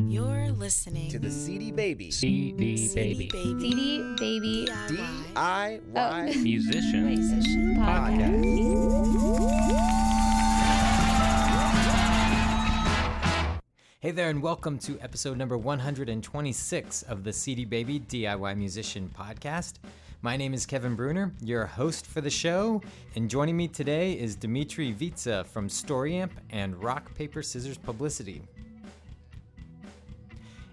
You're listening to the CD Baby CD Baby DIY Musician Podcast. Hey there, and welcome to episode number 126 of the CD Baby DIY Musician Podcast. My name is Kevin Bruner, your host for the show, and joining me today is Dmitri Vietze from StoryAmp and Rock, Paper, Scissors Publicity.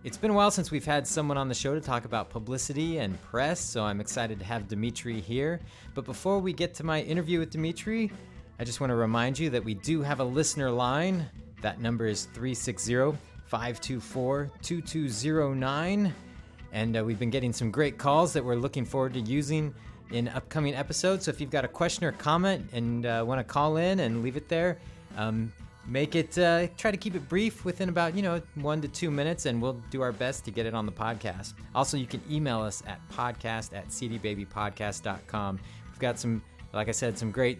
It's been a while since we've had someone on the show to talk about publicity and press, so I'm excited to have Dmitri here. But before we get to my interview with Dmitri, I just want to remind you that we do have a listener line. That number is 360-524-2209. And we've been getting some great calls that we're looking forward to using in upcoming episodes. So if you've got a question or comment and want to call in and leave it there, make it, try to keep it brief within about, 1 to 2 minutes, and we'll do our best to get it on the podcast. Also, you can email us at podcast@cdbabypodcast.com. We've got some, like I said, some great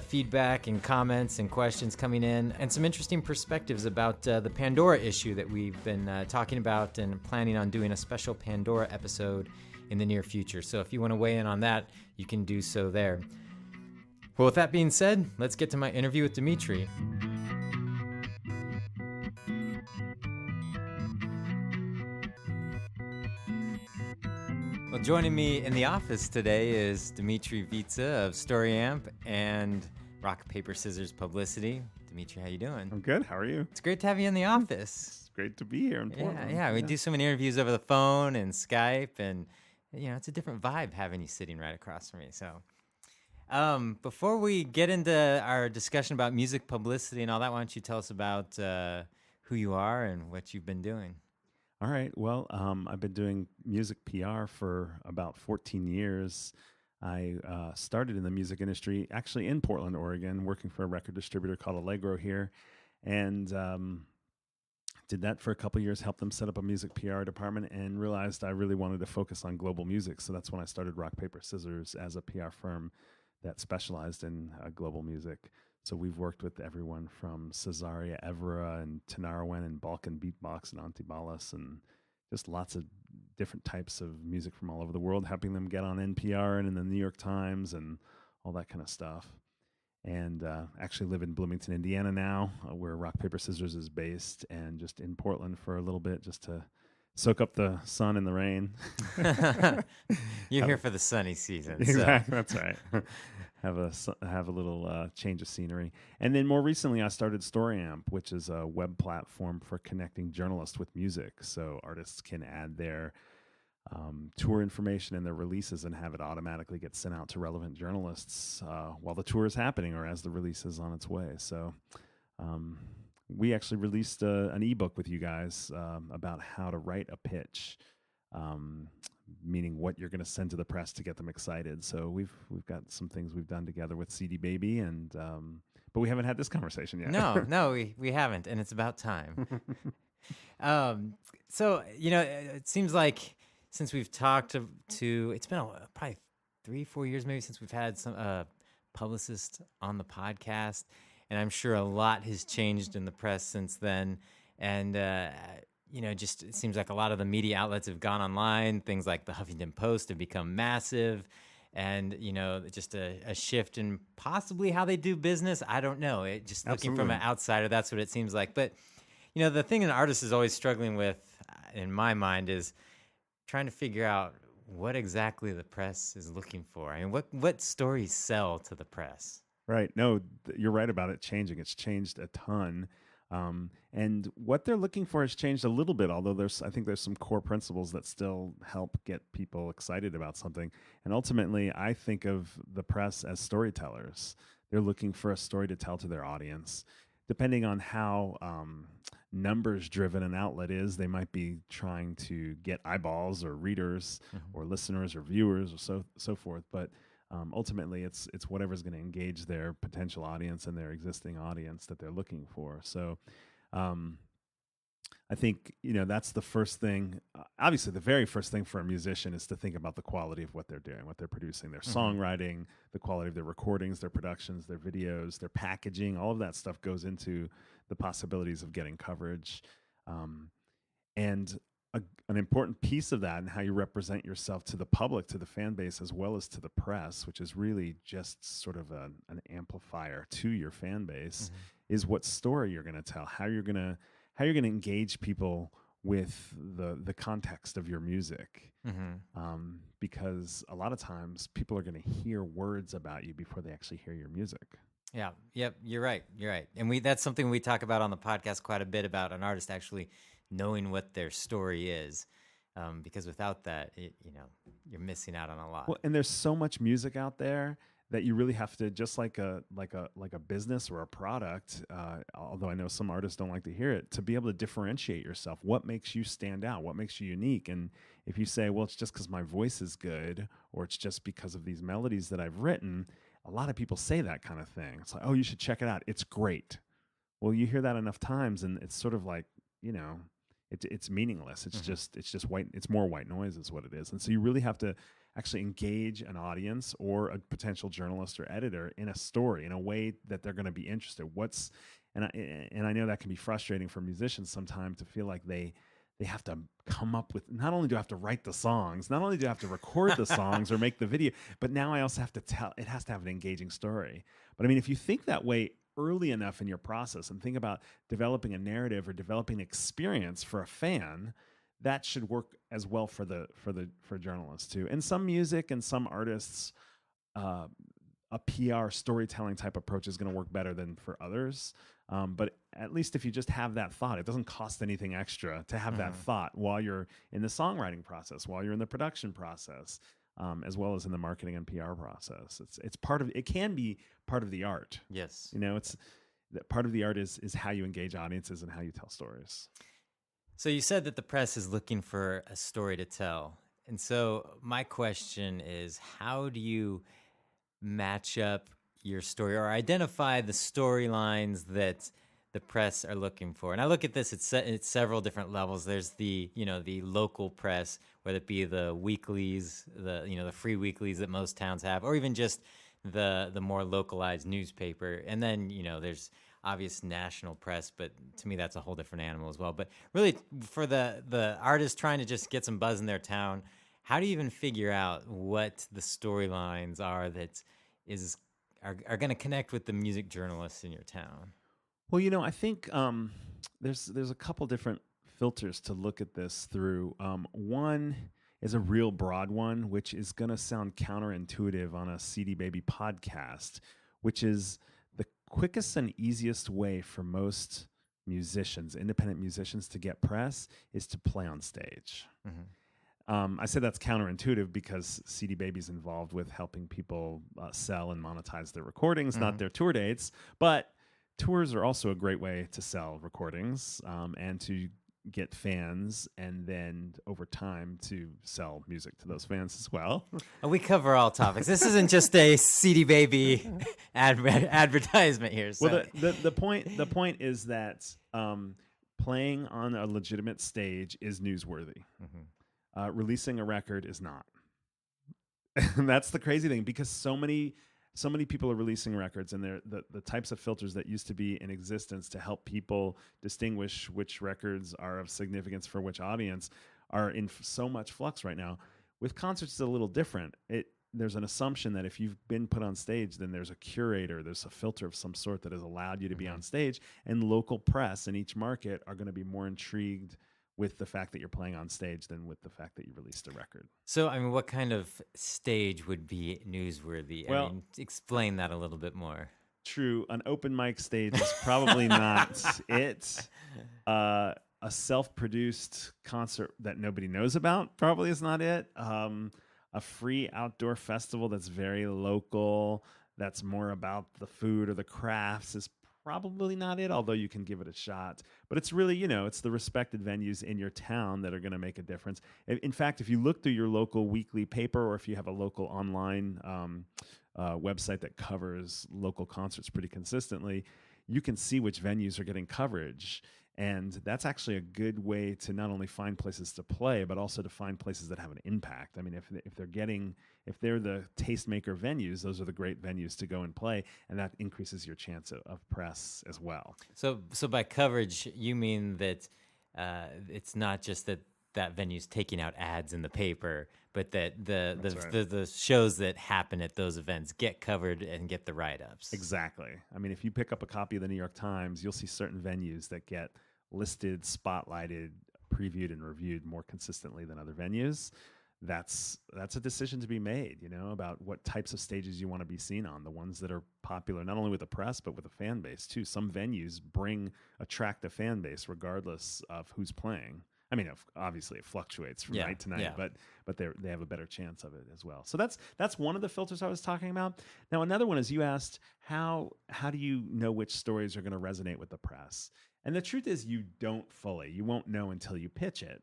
feedback and comments and questions coming in, and some interesting perspectives about the Pandora issue that we've been talking about and planning on doing a special Pandora episode in the near future. So if you want to weigh in on that, you can do so there. Well, with that being said, let's get to my interview with Dmitri. Well, joining me in the office today is Dmitri Vietze of StoryAmp and Rock, Paper, Scissors Publicity. Dmitri, how you doing? I'm good. How are you? It's great to have you in the office. It's great to be here in Portland. Yeah. We do so many interviews over the phone and Skype, and it's a different vibe having you sitting right across from me. So, before we get into our discussion about music publicity and all that, why don't you tell us about who you are and what you've been doing? All right. Well, I've been doing music PR for about 14 years. I started in the music industry actually in Portland, Oregon, working for a record distributor called Allegro here, and did that for a couple of years, helped them set up a music PR department, and realized I really wanted to focus on global music. So that's when I started Rock, Paper, Scissors as a PR firm that specialized in global music. So we've worked with everyone from Cesaria Evora and Tenarawen and Balkan Beatbox and Antibalas, and just lots of different types of music from all over the world, helping them get on NPR and in the New York Times and all that kind of stuff. And actually live in Bloomington, Indiana now, where Rock, Paper, Scissors is based, and just in Portland for a little bit just to soak up the sun and the rain. You're here for the sunny season. Exactly, that's right. Have a little change of scenery. And then more recently, I started StoryAmp, which is a web platform for connecting journalists with music. So artists can add their tour information and their releases and have it automatically get sent out to relevant journalists while the tour is happening or as the release is on its way. So we actually released an ebook with you guys about how to write a pitch, meaning what you're going to send to the press to get them excited. So we've got some things we've done together with CD Baby, and but we haven't had this conversation yet. No, we haven't, and it's about time. So it seems like since we've talked to it's been probably 3-4 years maybe since we've had some publicist on the podcast. And I'm sure a lot has changed in the press since then. And, just it seems like a lot of the media outlets have gone online. Things like the Huffington Post have become massive. And, just a shift in possibly how they do business. I don't know. Looking from an outsider, that's what it seems like. But, the thing an artist is always struggling with, in my mind, is trying to figure out what exactly the press is looking for. I mean, what stories sell to the press? Right. No, you're right about it changing. It's changed a ton. And what they're looking for has changed a little bit, although I think there's some core principles that still help get people excited about something. And ultimately, I think of the press as storytellers. They're looking for a story to tell to their audience. Depending on how numbers-driven an outlet is, they might be trying to get eyeballs or readers or listeners or viewers or so forth. But ultimately, it's whatever's going to engage their potential audience and their existing audience that they're looking for. So I think, that's the first thing. Obviously, the very first thing for a musician is to think about the quality of what they're doing, what they're producing, their songwriting, the quality of their recordings, their productions, their videos, their packaging. All of that stuff goes into the possibilities of getting coverage. And an important piece of that and how you represent yourself to the public, to the fan base, as well as to the press, which is really just sort of an amplifier to your fan base, is what story you're going to tell, how you're going to engage people with the context of your music. Because a lot of times people are going to hear words about you before they actually hear your music. Yeah. Yep. You're right. And that's something we talk about on the podcast quite a bit, about an artist actually knowing what their story is. Because without that, you're missing out on a lot. Well, and there's so much music out there that you really have to, just like a business or a product, although I know some artists don't like to hear it, to be able to differentiate yourself. What makes you stand out? What makes you unique? And if you say, well, it's just because my voice is good, or it's just because of these melodies that I've written, a lot of people say that kind of thing. It's like, oh, you should check it out. It's great. Well, you hear that enough times, and it's sort of like, it's meaningless. It's just white. It's more white noise is what it is. And so you really have to actually engage an audience or a potential journalist or editor in a story in a way that they're going to be interested. And I know that can be frustrating for musicians sometimes, to feel like they have to come up with, not only do I have to write the songs, not only do I have to record the songs or make the video, but now I also have to it has to have an engaging story. But I mean, if you think that way early enough in your process and think about developing a narrative or developing an experience for a fan, that should work as well for journalists too. And some music and some artists, a PR storytelling type approach is going to work better than for others. But at least if you just have that thought, it doesn't cost anything extra to have that thought while you're in the songwriting process, while you're in the production process, as well as in the marketing and PR process. It can be part of the art. Yes. It's that part of the art is how you engage audiences and how you tell stories. So you said that the press is looking for a story to tell. And so my question is, how do you match up your story or identify the storylines that the press are looking for? And I look at this at several different levels. There's the local press, whether it be the weeklies, the free weeklies that most towns have, or even just the more localized newspaper. And then, there's obvious national press, but to me that's a whole different animal as well. But really, for the artist trying to just get some buzz in their town, how do you even figure out what the storylines are that are going to connect with the music journalists in your town? Well, I think there's a couple different filters to look at this through. One is a real broad one, which is going to sound counterintuitive on a CD Baby podcast, which is the quickest and easiest way for most musicians, independent musicians, to get press is to play on stage. I say that's counterintuitive because CD Baby's involved with helping people sell and monetize their recordings, not their tour dates. But tours are also a great way to sell recordings and to get fans, and then over time to sell music to those fans as well. We cover all topics. This isn't just a CD Baby advertisement here. So. Well, the point is that playing on a legitimate stage is newsworthy. Releasing a record is not. And that's the crazy thing, because so many people are releasing records, and the types of filters that used to be in existence to help people distinguish which records are of significance for which audience are in so much flux right now. With concerts, it's a little different. There's an assumption that if you've been put on stage, then there's a curator, there's a filter of some sort that has allowed you to be on stage, and local press in each market are going to be more intrigued with the fact that you're playing on stage than with the fact that you released a record. So, I mean, what kind of stage would be newsworthy? Well, I mean, explain that a little bit more. True. An open mic stage is probably not it. A self-produced concert that nobody knows about probably is not it. A free outdoor festival that's very local, that's more about the food or the crafts, is probably not it, although you can give it a shot. But it's really, it's the respected venues in your town that are going to make a difference. In fact, if you look through your local weekly paper, or if you have a local online website that covers local concerts pretty consistently, you can see which venues are getting coverage. And that's actually a good way to not only find places to play, but also to find places that have an impact. I mean, if they're the tastemaker venues, those are the great venues to go and play, and that increases your chance of press as well. So by coverage, you mean that it's not just that venue's taking out ads in the paper, but that the shows that happen at those events get covered and get the write-ups. Exactly. I mean, if you pick up a copy of the New York Times, you'll see certain venues that get listed, spotlighted, previewed, and reviewed more consistently than other venues. That's a decision to be made, about what types of stages you want to be seen on, the ones that are popular, not only with the press, but with the fan base too. Some venues attract a fan base regardless of who's playing. I mean, obviously it fluctuates from night to night, but they have a better chance of it as well. So that's one of the filters I was talking about. Now, another one is you asked, how do you know which stories are going to resonate with the press? And the truth is you don't fully. You won't know until you pitch it.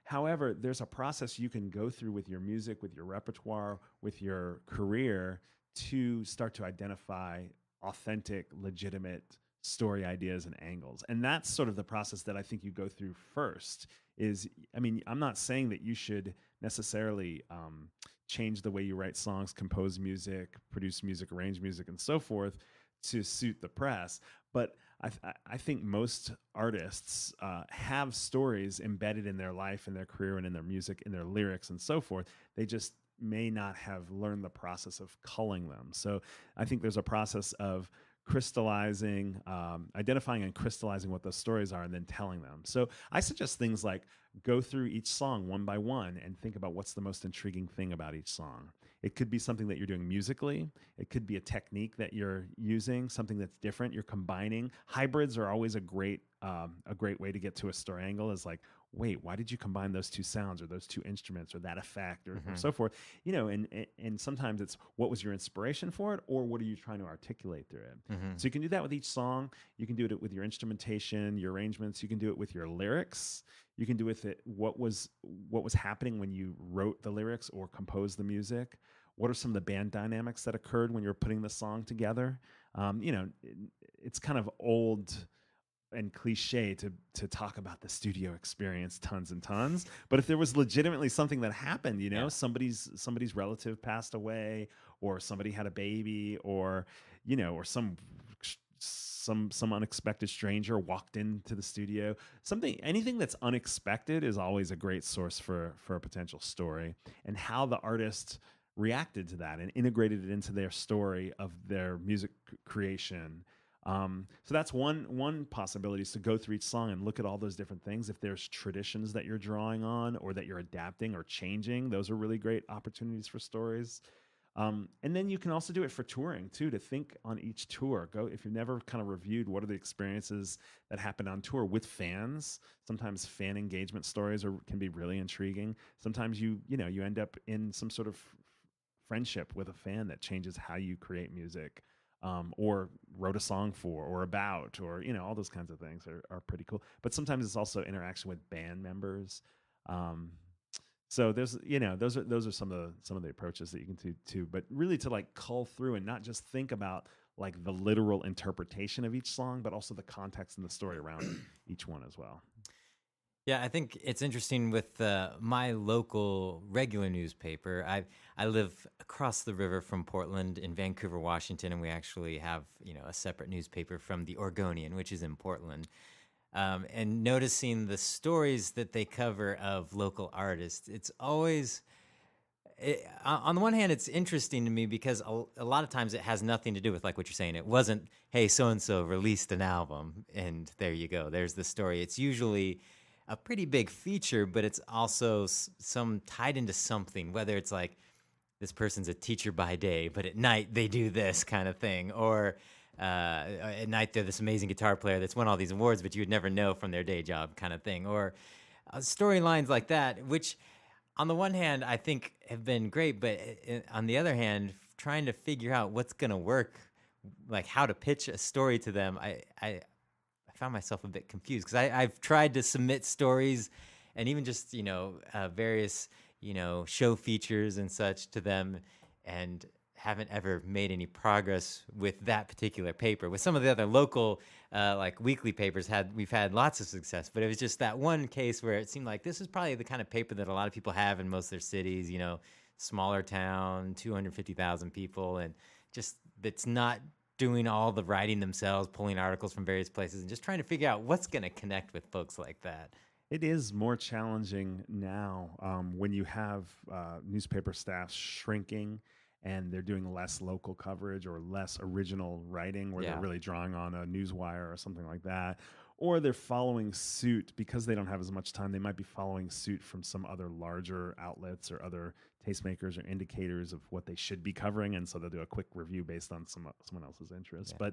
However, there's a process you can go through with your music, with your repertoire, with your career to start to identify authentic, legitimate story ideas and angles. And that's sort of the process that I think you go through first I'm not saying that you should necessarily change the way you write songs, compose music, produce music, arrange music, and so forth to suit the press. But I think most artists have stories embedded in their life, in their career, and in their music, in their lyrics, and so forth. They just may not have learned the process of culling them. So I think there's a process of crystallizing, identifying and crystallizing what those stories are, and then telling them. So I suggest things like go through each song one by one and think about what's the most intriguing thing about each song. It could be something that you're doing musically. It could be a technique that you're using, something that's different. You're combining. Hybrids are always a great way to get to a story angle. Is like, wait, why did you combine those two sounds or those two instruments or that effect or so forth? And sometimes it's what was your inspiration for it, or what are you trying to articulate through it? So you can do that with each song. You can do it with your instrumentation, your arrangements. You can do it with your lyrics. You can do with it what was happening when you wrote the lyrics or composed the music. What are some of the band dynamics that occurred when you were putting the song together? It's kind of old and cliche to talk about the studio experience tons and tons, but if there was legitimately something that happened, somebody's relative passed away, or somebody had a baby, or or some unexpected stranger walked into the studio, anything that's unexpected is always a great source for a potential story. And how the artist reacted to that and integrated it into their story of their music creation. So that's one possibility, is to go through each song and look at all those different things. If there's traditions that you're drawing on or that you're adapting or changing, those are really great opportunities for stories. And then you can also do it for touring too, to think on each tour. If you've never kind of reviewed what are the experiences that happened on tour with fans. Sometimes fan engagement stories can be really intriguing. Sometimes you end up in some sort of friendship with a fan that changes how you create music. Or wrote a song for, or about, or all those kinds of things are pretty cool. But sometimes it's also interaction with band members. So there's those are some of the approaches that you can do too. But really to like cull through and not just think about like the literal interpretation of each song, but also the context and the story around each one as well. Yeah, I think it's interesting with my local regular newspaper. I live across the river from Portland in Vancouver, Washington, and we actually have a separate newspaper from the Oregonian, which is in Portland. And noticing the stories that they cover of local artists, it's always on the one hand, it's interesting to me because a lot of times it has nothing to do with like what you're saying. It wasn't, hey, so and so released an album, and there you go. There's the story. It's usually a pretty big feature, but it's also some tied into something, whether it's like this person's a teacher by day, but at night they do this kind of thing, or at night they're this amazing guitar player that's won all these awards, but you would never know from their day job kind of thing, or storylines like that, which on the one hand I think have been great, but on the other hand, trying to figure out what's going to work, like how to pitch a story to them, I found myself a bit confused because I've tried to submit stories and even just, various, show features and such to them, and haven't ever made any progress with that particular paper. With some of the other local, like weekly papers, we've had lots of success, but it was just that one case where it seemed like this is probably the kind of paper that a lot of people have in most of their cities, smaller town, 250,000 people, and just it's not doing all the writing themselves, pulling articles from various places, and just trying to figure out what's going to connect with folks like that. It is more challenging now when you have newspaper staffs shrinking and they're doing less local coverage or less original writing where they're really drawing on a newswire or something like that. Or they're following suit because they don't have as much time. They might be following suit from some other larger outlets or other tastemakers or indicators of what they should be covering. And so they'll do a quick review based on someone else's interest. Yeah.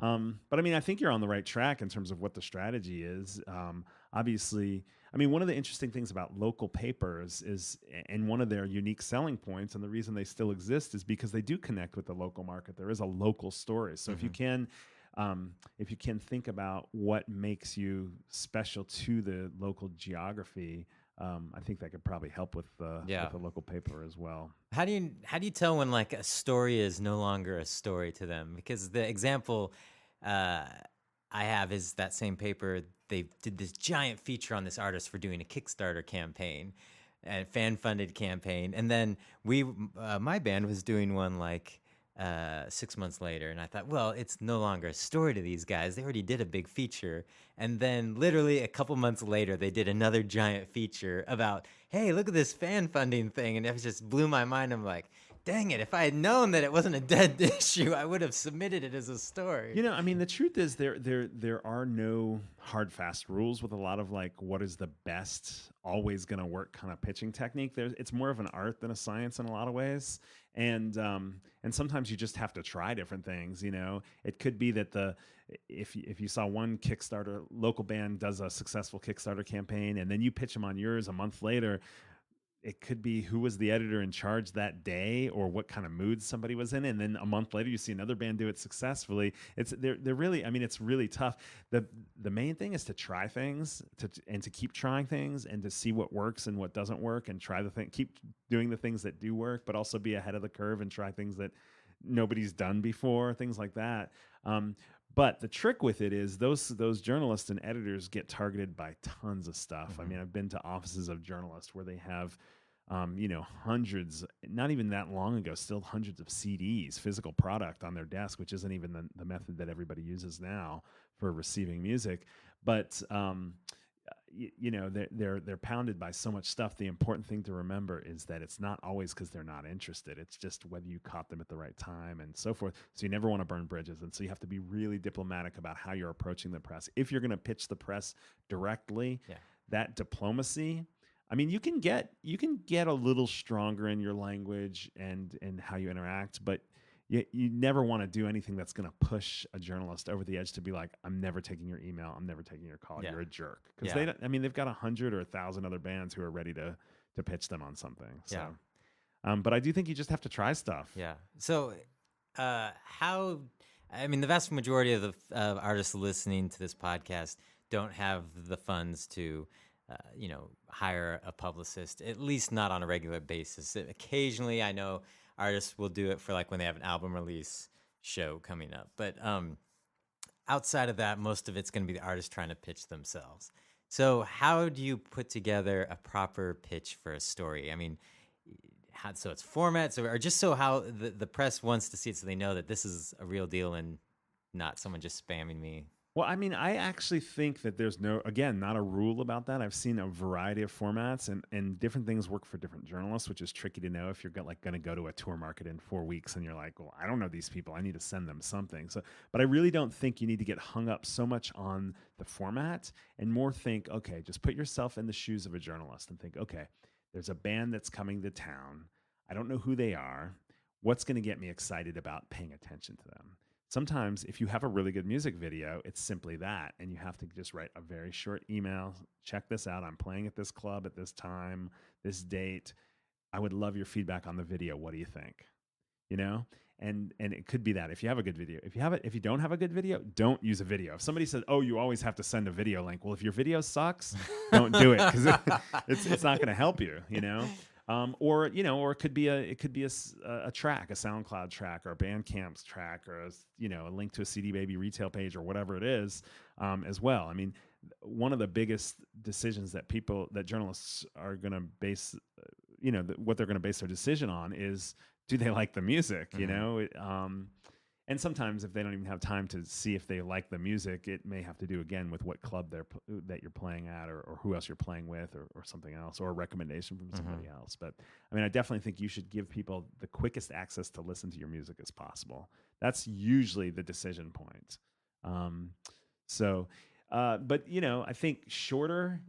But I mean, I think you're on the right track in terms of what the strategy is. Obviously, I mean, one of the interesting things about local papers is, and one of their unique selling points, and the reason they still exist is because they do connect with the local market. There is a local story. So if you can think about what makes you special to the local geography, I think that could probably help with the local paper as well. How do you tell when like a story is no longer a story to them? Because the example I have is that same paper. They did this giant feature on this artist for doing a Kickstarter campaign, a fan-funded campaign, and then my band was doing one like 6 months later, and I thought, well, it's no longer a story to these guys. They already did a big feature. And then literally a couple months later, they did another giant feature about, hey, look at this fan funding thing. And it just blew my mind. I'm like, dang it, if I had known that it wasn't a dead issue, I would have submitted it as a story. You know, I mean, the truth is there are no hard, fast rules with a lot of like what is the best, always going to work kind of pitching technique. It's more of an art than a science in a lot of ways. And sometimes you just have to try different things. You know, it could be that if you saw one Kickstarter local band does a successful Kickstarter campaign, and then you pitch them on yours a month later, it could be who was the editor in charge that day or what kind of mood somebody was in. And then a month later, you see another band do it successfully. They're really, I mean, it's really tough. The main thing is to try things and to keep trying things and to see what works and what doesn't work and keep doing the things that do work, but also be ahead of the curve and try things that nobody's done before, things like that. But the trick with it is those journalists and editors get targeted by tons of stuff. Mm-hmm. I mean, I've been to offices of journalists where they have, hundreds, not even that long ago, still hundreds of CDs, physical product on their desk, which isn't even the method that everybody uses now for receiving music. But they're pounded by so much stuff. The important thing to remember is that it's not always because they're not interested. It's just whether you caught them at the right time and so forth. So you never want to burn bridges. And so you have to be really diplomatic about how you're approaching the press. If you're going to pitch the press directly, that diplomacy, I mean, you can get a little stronger in your language and how you interact, but you never want to do anything that's going to push a journalist over the edge to be like, I'm never taking your email. I'm never taking your call. You're a jerk. Because they've got 100 or 1,000 other bands who are ready to pitch them on something. So, but I do think you just have to try stuff. Yeah. So the vast majority of the artists listening to this podcast don't have the funds to, hire a publicist, at least not on a regular basis. Occasionally, I know artists will do it for like when they have an album release show coming up. But outside of that, most of it's going to be the artist trying to pitch themselves. So how do you put together a proper pitch for a story? I mean, so it's formats or just so how the press wants to see it so they know that this is a real deal and not someone just spamming me. Well, I mean, I actually think that there's not a rule about that. I've seen a variety of formats and different things work for different journalists, which is tricky to know if you're going to go to a tour market in 4 weeks and you're like, well, I don't know these people. I need to send them something. So, but I really don't think you need to get hung up so much on the format and more think, okay, just put yourself in the shoes of a journalist and think, okay, there's a band that's coming to town. I don't know who they are. What's going to get me excited about paying attention to them? Sometimes if you have a really good music video, it's simply that. And you have to just write a very short email. Check this out. I'm playing at this club at this time, this date. I would love your feedback on the video. What do you think? And it could be that if you have a good video. If you don't have a good video, don't use a video. If somebody says, oh, you always have to send a video link. Well, if your video sucks, don't do it because it's not going to help you, Or it could be a track, a SoundCloud track, or a Bandcamp track, or a link to a CD Baby retail page, or whatever it is, as well. I mean, one of the biggest decisions that journalists are going to base, what they're going to base their decision on is, do they like the music? Mm-hmm. And sometimes if they don't even have time to see if they like the music, it may have to do again with what club that you're playing at, or who else you're playing with, or something else, or a recommendation from somebody else. But I mean, I definitely think you should give people the quickest access to listen to your music as possible. That's usually the decision point. But I think shorter,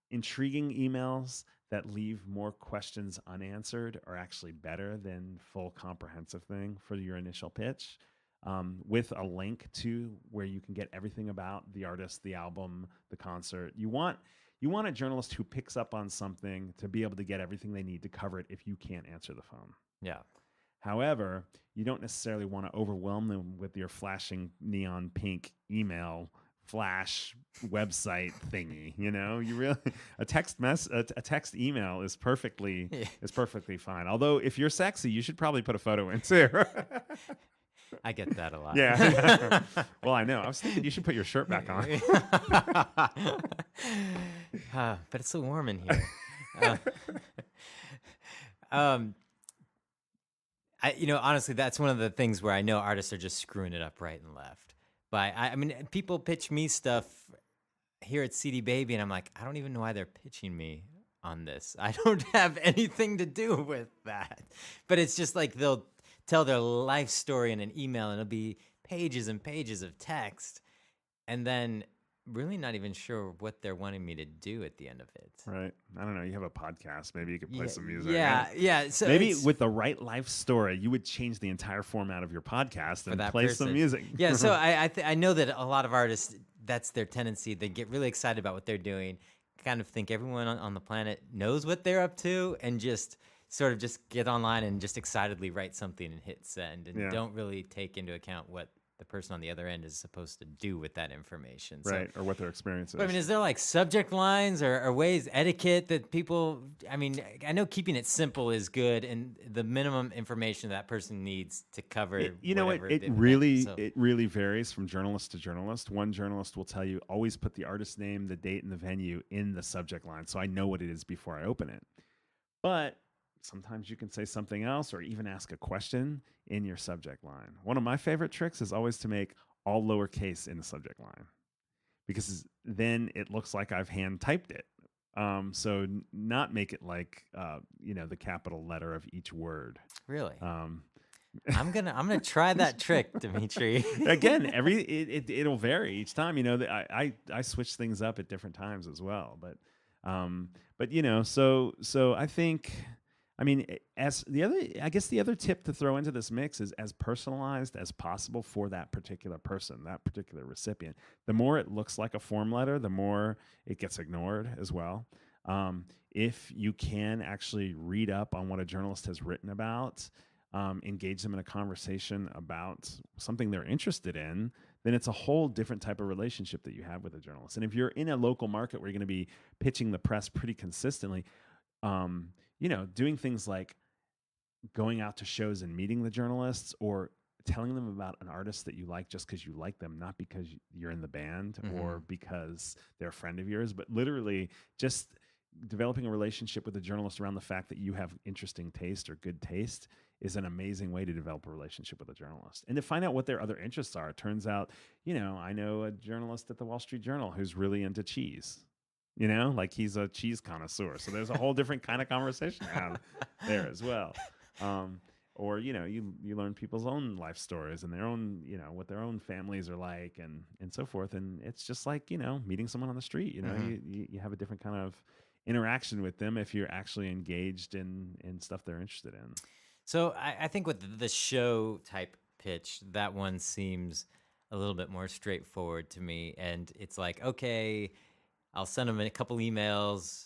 intriguing emails that leave more questions unanswered are actually better than full comprehensive thing for your initial pitch, with a link to where you can get everything about the artist, the album, the concert. You want a journalist who picks up on something to be able to get everything they need to cover it if you can't answer the phone. Yeah. However, you don't necessarily want to overwhelm them with your flashing neon pink email flash website thingy. You really a text email is perfectly fine. Although if you're sexy, you should probably put a photo in too. I get that a lot. Yeah. Well, I know. I was thinking you should put your shirt back on. But it's so warm in here. Honestly, that's one of the things where I know artists are just screwing it up right and left. But I mean, people pitch me stuff here at CD Baby, and I'm like, I don't even know why they're pitching me on this. I don't have anything to do with that. But it's just like they'll tell their life story in an email, and it'll be pages and pages of text, and then really not even sure what they're wanting me to do at the end of it. Right. I don't know. You have a podcast. Maybe you could play some music. Yeah. So maybe with the right life story, you would change the entire format of your podcast and play some music. Yeah. So I know that a lot of artists, that's their tendency. They get really excited about what they're doing, kind of think everyone on the planet knows what they're up to, and just sort of just get online and just excitedly write something and hit send, and don't really take into account what the person on the other end is supposed to do with that information. Right, or what their experience is. But I mean, is there like subject lines or ways, etiquette that people, I mean, I know keeping it simple is good, and the minimum information that person needs to cover it really varies from journalist to journalist. One journalist will tell you, always put the artist name, the date, and the venue in the subject line, so I know what it is before I open it. But sometimes you can say something else, or even ask a question in your subject line. One of my favorite tricks is always to make all lowercase in the subject line, because then it looks like I've hand typed it. So not make it like the capital letter of each word. Really? I'm gonna try that trick, Dmitri. Again, it'll vary each time. I switch things up at different times as well. But so I think. I mean, the other tip to throw into this mix is as personalized as possible for that particular person, that particular recipient. The more it looks like a form letter, the more it gets ignored as well. If you can actually read up on what a journalist has written about, engage them in a conversation about something they're interested in, then it's a whole different type of relationship that you have with a journalist. And if you're in a local market where you're going to be pitching the press pretty consistently, doing things like going out to shows and meeting the journalists, or telling them about an artist that you like just because you like them, not because you're in the band or because they're a friend of yours, but literally just developing a relationship with a journalist around the fact that you have interesting taste or good taste is an amazing way to develop a relationship with a journalist. And to find out what their other interests are. It turns out, I know a journalist at the Wall Street Journal who's really into cheese. Like he's a cheese connoisseur. So there's a whole different kind of conversation to have there as well. Or, you learn people's own life stories and their own, what their own families are like and so forth. And it's just like, meeting someone on the street, you have a different kind of interaction with them if you're actually engaged in stuff they're interested in. So I think with the show type pitch, that one seems a little bit more straightforward to me. And it's like, okay, I'll send them a couple emails,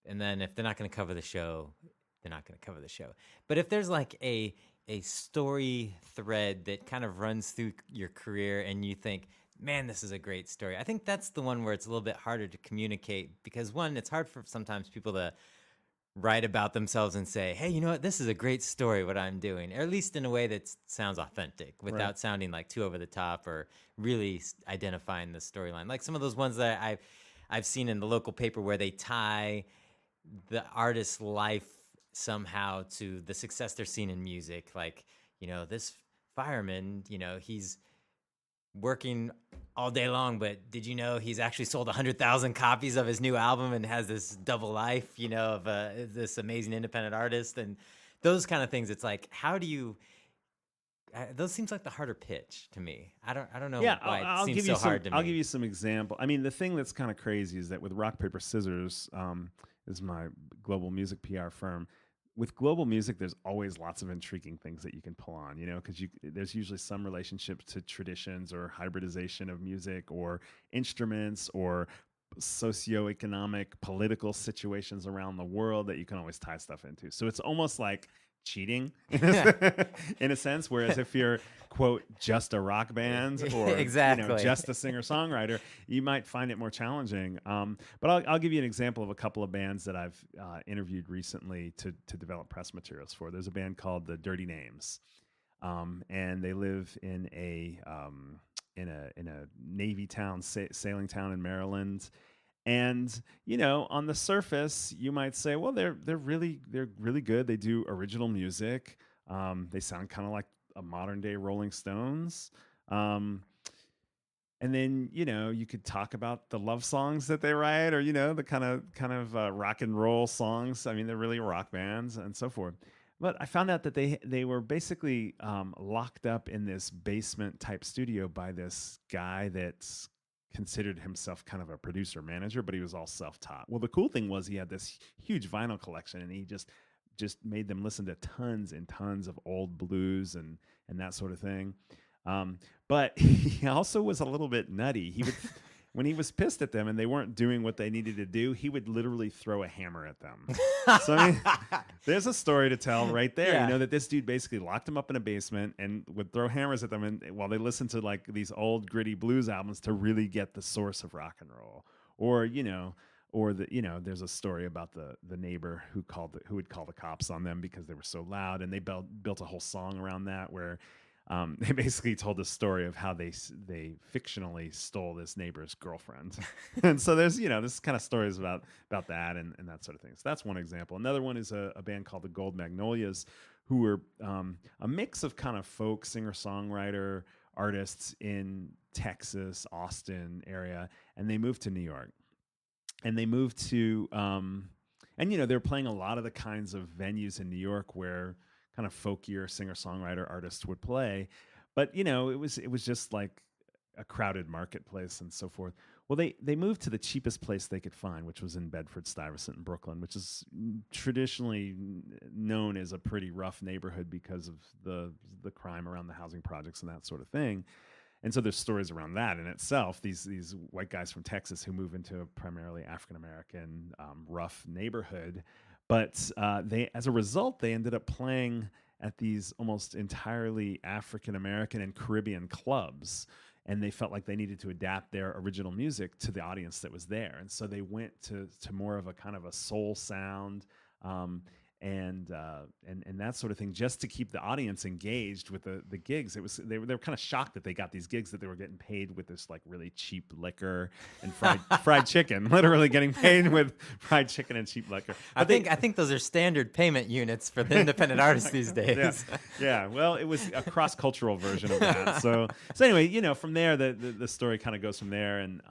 and then if they're not going to cover the show, they're not going to cover the show. But if there's like a story thread that kind of runs through your career and you think, man, this is a great story, I think that's the one where it's a little bit harder to communicate, because one, it's hard for sometimes people to write about themselves and say, hey, you know what, this is a great story, what I'm doing, or at least in a way that sounds authentic without sounding like too over the top or really identifying the storyline. Like some of those ones that I've seen in the local paper where they tie the artist's life somehow to the success they're seeing in music. Like, this fireman, he's working all day long, but did you know he's actually sold 100,000 copies of his new album and has this double life, of this amazing independent artist and those kind of things. It's like, how do you? Those seems like the harder pitch to me. I don't know why it seems so hard to me. I'll give you some example. I mean, the thing that's kind of crazy is that with Rock Paper Scissors, is my global music PR firm. With global music, there's always lots of intriguing things that you can pull on, because there's usually some relationship to traditions or hybridization of music or instruments or socioeconomic, political situations around the world that you can always tie stuff into. So it's almost like cheating in a sense, whereas if you're, quote, just a rock band or exactly. Just a singer-songwriter, you might find it more challenging. But I'll give you an example of a couple of bands that I've interviewed recently to develop press materials for. There's a band called the Dirty Names, and they live in a Navy town, sailing town in Maryland. And on the surface, you might say, well, they're really good. They do original music. They sound kind of like a modern day Rolling Stones. And then you could talk about the love songs that they write, or the kind of rock and roll songs. I mean, they're really rock bands and so forth. But I found out that they were basically locked up in this basement type studio by this guy that's considered himself kind of a producer manager, but he was all self-taught. Well, the cool thing was he had this huge vinyl collection, and he just made them listen to tons and tons of old blues and that sort of thing. But he also was a little bit nutty. He would, when he was pissed at them and they weren't doing what they needed to do, he would literally throw a hammer at them. So I mean, there's a story to tell right there. Yeah. That this dude basically locked them up in a basement and would throw hammers at them, and while they listened to like these old gritty blues albums to really get the source of rock and roll. Or there's a story about the neighbor who would call the cops on them because they were so loud, and they built a whole song around that where they basically told the story of how they fictionally stole this neighbor's girlfriend. And so there's, this kind of stories about that and that sort of thing. So that's one example. Another one is a band called the Gold Magnolias, who were a mix of kind of folk singer-songwriter artists in Texas, Austin area. And they moved to New York. And they moved to, they're playing a lot of the kinds of venues in New York where kind of folkier singer-songwriter artists would play, but it was just like a crowded marketplace and so forth. Well, they moved to the cheapest place they could find, which was in Bedford-Stuyvesant in Brooklyn, which is traditionally known as a pretty rough neighborhood because of the crime around the housing projects and that sort of thing. And so there's stories around that in itself. These white guys from Texas who move into a primarily African-American rough neighborhood. But as a result, they ended up playing at these almost entirely African-American and Caribbean clubs. And they felt like they needed to adapt their original music to the audience that was there. And so they went to more of a kind of a soul sound and that sort of thing, just to keep the audience engaged with the gigs. They were kind of shocked that they got these gigs that they were getting paid with this like really cheap liquor and fried chicken, literally getting paid with fried chicken and cheap liquor. I think those are standard payment units for the independent artists these days. Yeah. Well, it was a cross-cultural version of that. So anyway, from there the story kind of goes from there, and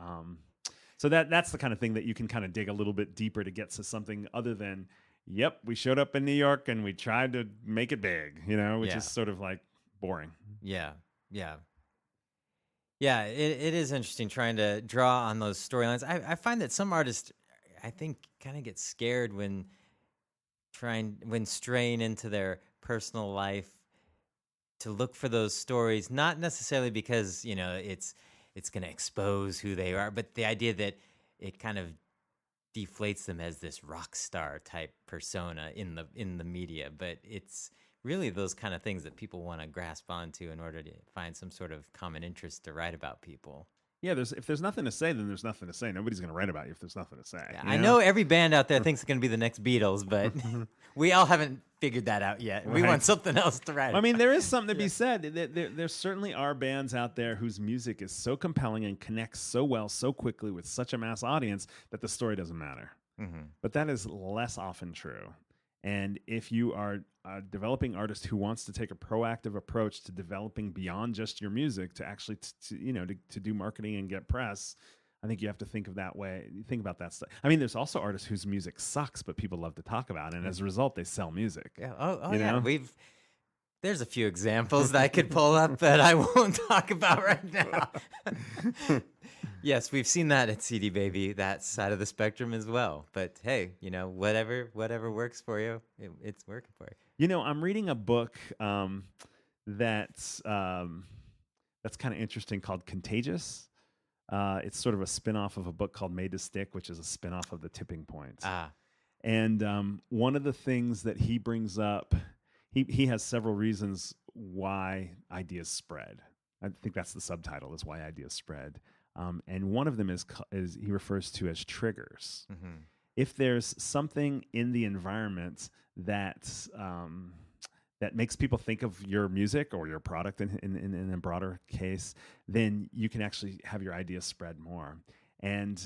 so that's the kind of thing that you can kind of dig a little bit deeper to get to something other than, yep, we showed up in New York and we tried to make it big, which is sort of like boring. Yeah. It is interesting trying to draw on those storylines. I find that some artists, I think, kind of get scared when straying into their personal life to look for those stories, not necessarily because, it's going to expose who they are, but the idea that it kind of deflates them as this rock star type persona in the media. But it's really those kind of things that people want to grasp onto in order to find some sort of common interest to write about people. Yeah, if there's nothing to say, then there's nothing to say. Nobody's going to write about you if there's nothing to say. Yeah, I know every band out there thinks it's going to be the next Beatles, but we all haven't figured that out yet. Right. We want something else to write about. I mean, there is something to be said. There certainly are bands out there whose music is so compelling and connects so well, so quickly with such a mass audience that the story doesn't matter. Mm-hmm. But that is less often true. And if you are a developing artist who wants to take a proactive approach to developing beyond just your music, to actually to do marketing and get press, I think you have to think of that way. Think about that stuff. I mean, there's also artists whose music sucks, but people love to talk about it, and as a result, they sell music. Yeah. Oh You yeah. know? There's a few examples that I could pull up, but I won't talk about right now. Yes, we've seen that at CD Baby, that side of the spectrum as well. But hey, whatever works for you, it's working for you. I'm reading a book that's kind of interesting called Contagious. It's sort of a spin-off of a book called Made to Stick, which is a spin-off of The Tipping Point. And one of the things that he brings up, he has several reasons why ideas spread. I think that's the subtitle, is why ideas spread. And one of them is he refers to as triggers. Mm-hmm. If there's something in the environment that makes people think of your music or your product in a broader case, then you can actually have your ideas spread more. And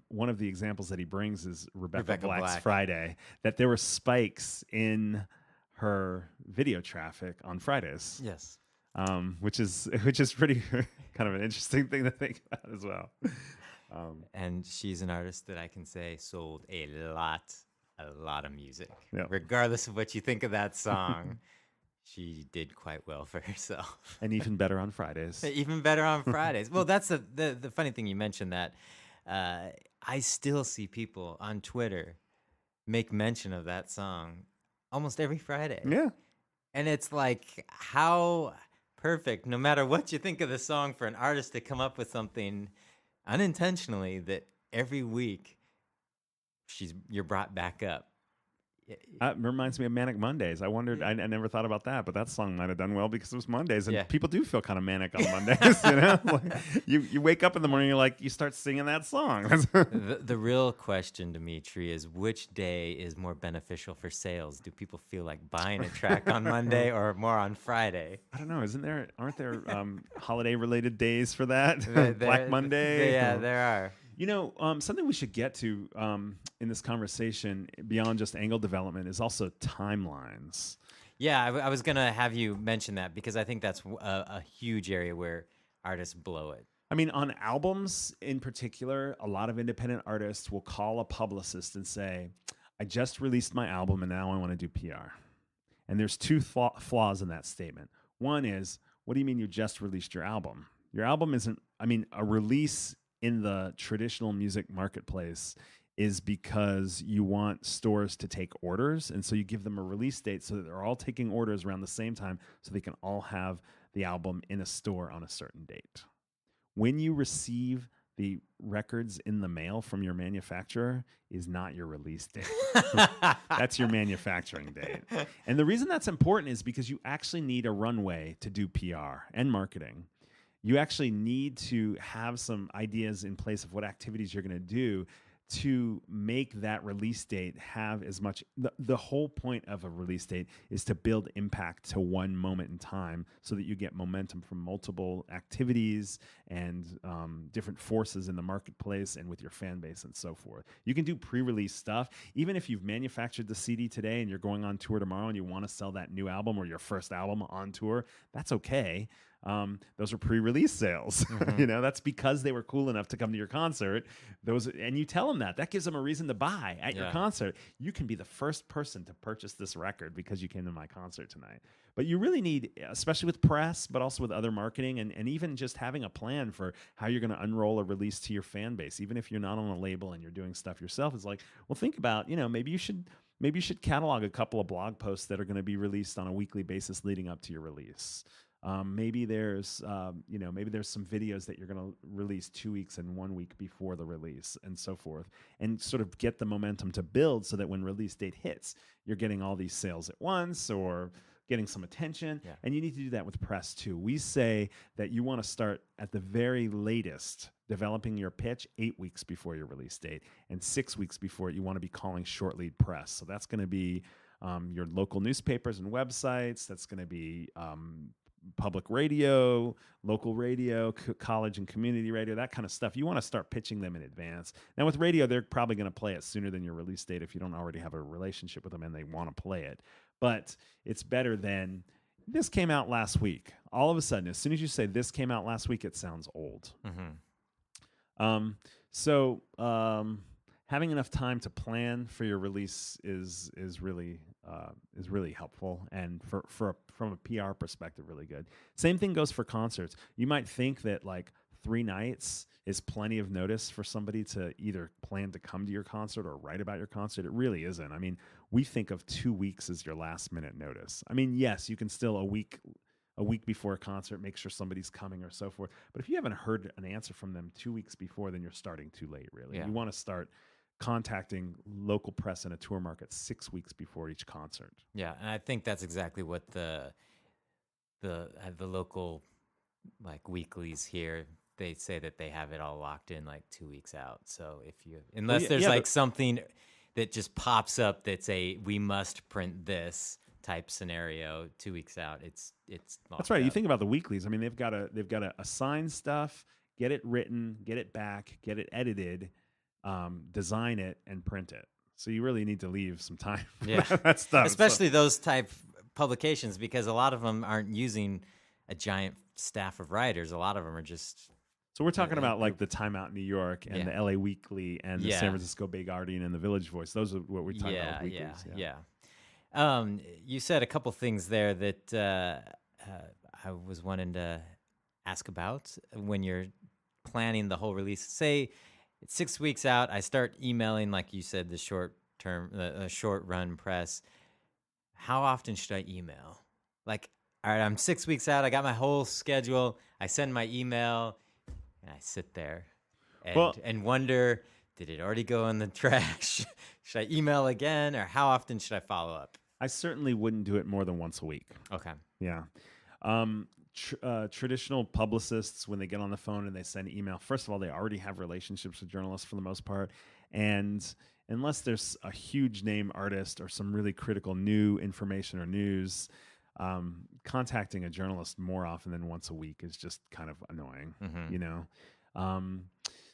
one of the examples that he brings is Rebecca Black's Friday, that there were spikes in her video traffic on Fridays. Yes. Which is pretty kind of an interesting thing to think about as well. And she's an artist that I can say sold a lot of music. Yep. Regardless of what you think of that song, she did quite well for herself. And even better on Fridays. Even better on Fridays. Well, that's the funny thing you mentioned, that I still see people on Twitter make mention of that song almost every Friday. Yeah. And it's like, how perfect, no matter what you think of the song, for an artist to come up with something unintentionally that every week you're brought back up. It reminds me of Manic Mondays. I wondered, I never thought about that, but that song might have done well because it was Mondays, and people do feel kind of manic on Mondays. Like, you wake up in the morning, you start singing that song. The real question, Dmitri, is which day is more beneficial for sales? Do people feel like buying a track on Monday or more on Friday? I don't know. Aren't there holiday-related days for that? Black Monday? Yeah, there are. Something we should get to in this conversation beyond just angle development is also timelines. Yeah, I was going to have you mention that because I think that's a huge area where artists blow it. I mean, on albums in particular, a lot of independent artists will call a publicist and say, I just released my album and now I want to do PR. And there's two flaws in that statement. One is, what do you mean you just released your album? Your album isn't, a release in the traditional music marketplace is because you want stores to take orders. And so you give them a release date so that they're all taking orders around the same time so they can all have the album in a store on a certain date. When you receive the records in the mail from your manufacturer is not your release date. That's your manufacturing date. And the reason that's important is because you actually need a runway to do PR and marketing. You actually need to have some ideas in place of what activities you're going to do to make that release date have as much. The whole point of a release date is to build impact to one moment in time so that you get momentum from multiple activities and different forces in the marketplace and with your fan base and so forth. You can do pre-release stuff. Even if you've manufactured the CD today and you're going on tour tomorrow and you want to sell that new album or your first album on tour, that's okay. Those are pre-release sales. Mm-hmm. That's because they were cool enough to come to your concert. And you tell them that gives them a reason to buy at your concert. You can be the first person to purchase this record because you came to my concert tonight. But you really need, especially with press, but also with other marketing and even just having a plan for how you're going to unroll a release to your fan base. Even if you're not on a label and you're doing stuff yourself, it's like, well, think about, maybe you should catalog a couple of blog posts that are going to be released on a weekly basis leading up to your release. Maybe there's some videos that you're going to release 2 weeks and 1 week before the release and so forth, and sort of get the momentum to build so that when release date hits, you're getting all these sales at once or getting some attention. Yeah. And you need to do that with press too. We say that you want to start at the very latest developing your pitch 8 weeks before your release date, and 6 weeks before you want to be calling short lead press. So that's going to be your local newspapers and websites. That's going to be public radio, local radio, college and community radio, that kind of stuff. You want to start pitching them in advance. Now with radio, they're probably going to play it sooner than your release date if you don't already have a relationship with them and they want to play it. But it's better than this came out last week. All of a sudden, as soon as you say this came out last week, it sounds old. So having enough time to plan for your release is really helpful, and from a PR perspective, really good. Same thing goes for concerts. You might think that like 3 nights is plenty of notice for somebody to either plan to come to your concert or write about your concert. It really isn't. I mean, we think of 2 weeks as your last minute notice. I mean, yes, you can still a week before a concert make sure somebody's coming or so forth. But if you haven't heard an answer from them 2 weeks before, then you're starting too late, really. Yeah. You want to start contacting local press and a tour market 6 weeks before each concert. Yeah, and I think that's exactly what the local like weeklies here, they say that they have it all locked in like 2 weeks out. So unless there's like something that just pops up that's we must print this type scenario 2 weeks out, it's that's right. up. You think about the weeklies. I mean, they've got to assign stuff, get it written, get it back, get it edited, design it, and print it. So you really need to leave some time for that stuff. Especially those type publications, because a lot of them aren't using a giant staff of writers. A lot of them are just... So we're talking about like the Time Out New York and the LA Weekly and the San Francisco Bay Guardian and the Village Voice. Those are what we're talking about with weeklies. You said a couple things there that I was wanting to ask about when you're planning the whole release. Say it's 6 weeks out, I start emailing, like you said, the short run press. How often should I email? Like, all right, I'm 6 weeks out, I got my whole schedule, I send my email, and I sit there and wonder, did it already go in the trash? Should I email again, or how often should I follow up? I certainly wouldn't do it more than once a week. Okay. Yeah. Traditional publicists, when they get on the phone and they send email, first of all, they already have relationships with journalists for the most part. And unless there's a huge name artist or some really critical new information or news, contacting a journalist more often than once a week is just kind of annoying, you know?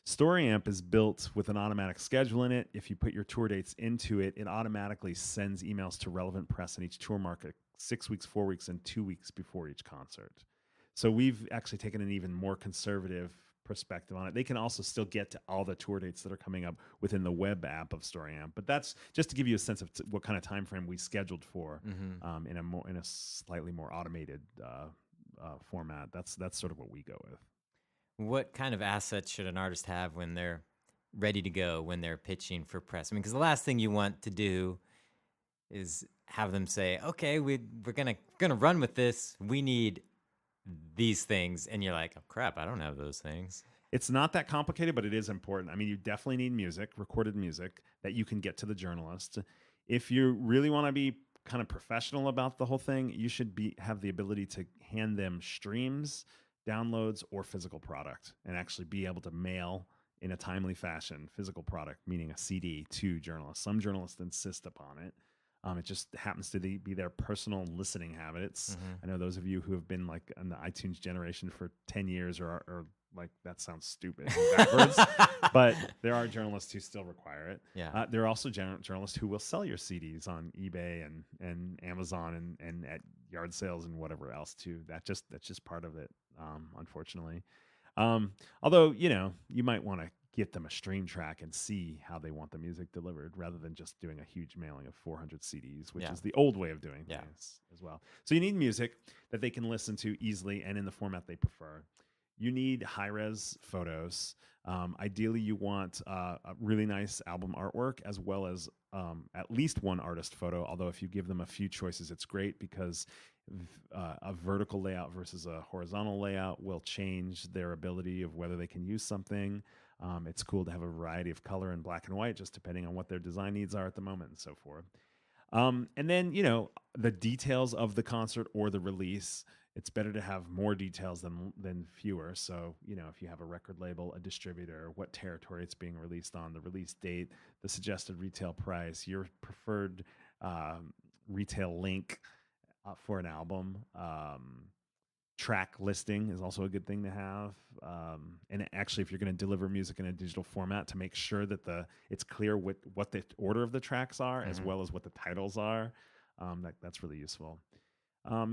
StoryAmp is built with an automatic schedule in it. If you put your tour dates into it, it automatically sends emails to relevant press in each tour market 6 weeks, 4 weeks, and 2 weeks before each concert. So we've actually taken an even more conservative perspective on it. They can also still get to all the tour dates that are coming up within the web app of StoryAmp. But that's just to give you a sense of what kind of time frame we scheduled for in a slightly more automated format. That's sort of what we go with. What kind of assets should an artist have when they're ready to go, when they're pitching for press? I mean, because the last thing you want to do is have them say, okay, we're gonna run with this. We need these things. And you're like, oh, crap, I don't have those things. It's not that complicated, but it is important. I mean, you definitely need music, recorded music, that you can get to the journalist. If you really want to be kind of professional about the whole thing, you should have the ability to hand them streams, downloads, or physical product, and actually be able to mail in a timely fashion physical product, meaning a CD, to journalists. Some journalists insist upon it. It just happens to be their personal listening habits. I know those of you who have been like in the iTunes generation for 10 years are like, that sounds stupid and backwards, but there are journalists who still require it. Yeah. There are also journalists who will sell your CDs on eBay and Amazon and at yard sales and whatever else too. That's just part of it, unfortunately. Although, you might want to get them a stream track and see how they want the music delivered rather than just doing a huge mailing of 400 CDs, which is the old way of doing things as well. So you need music that they can listen to easily and in the format they prefer. You need high-res photos. Ideally, you want a really nice album artwork as well as at least one artist photo, although if you give them a few choices, it's great because a vertical layout versus a horizontal layout will change their ability of whether they can use something. It's cool to have a variety of color and black and white, just depending on what their design needs are at the moment and so forth. And then, the details of the concert or the release, it's better to have more details than fewer. So, if you have a record label, a distributor, what territory it's being released on, the release date, the suggested retail price, your preferred retail link for an album, track listing is also a good thing to have. And actually, if you're going to deliver music in a digital format, to make sure that it's clear what the order of the tracks are, as well as what the titles are. That's really useful.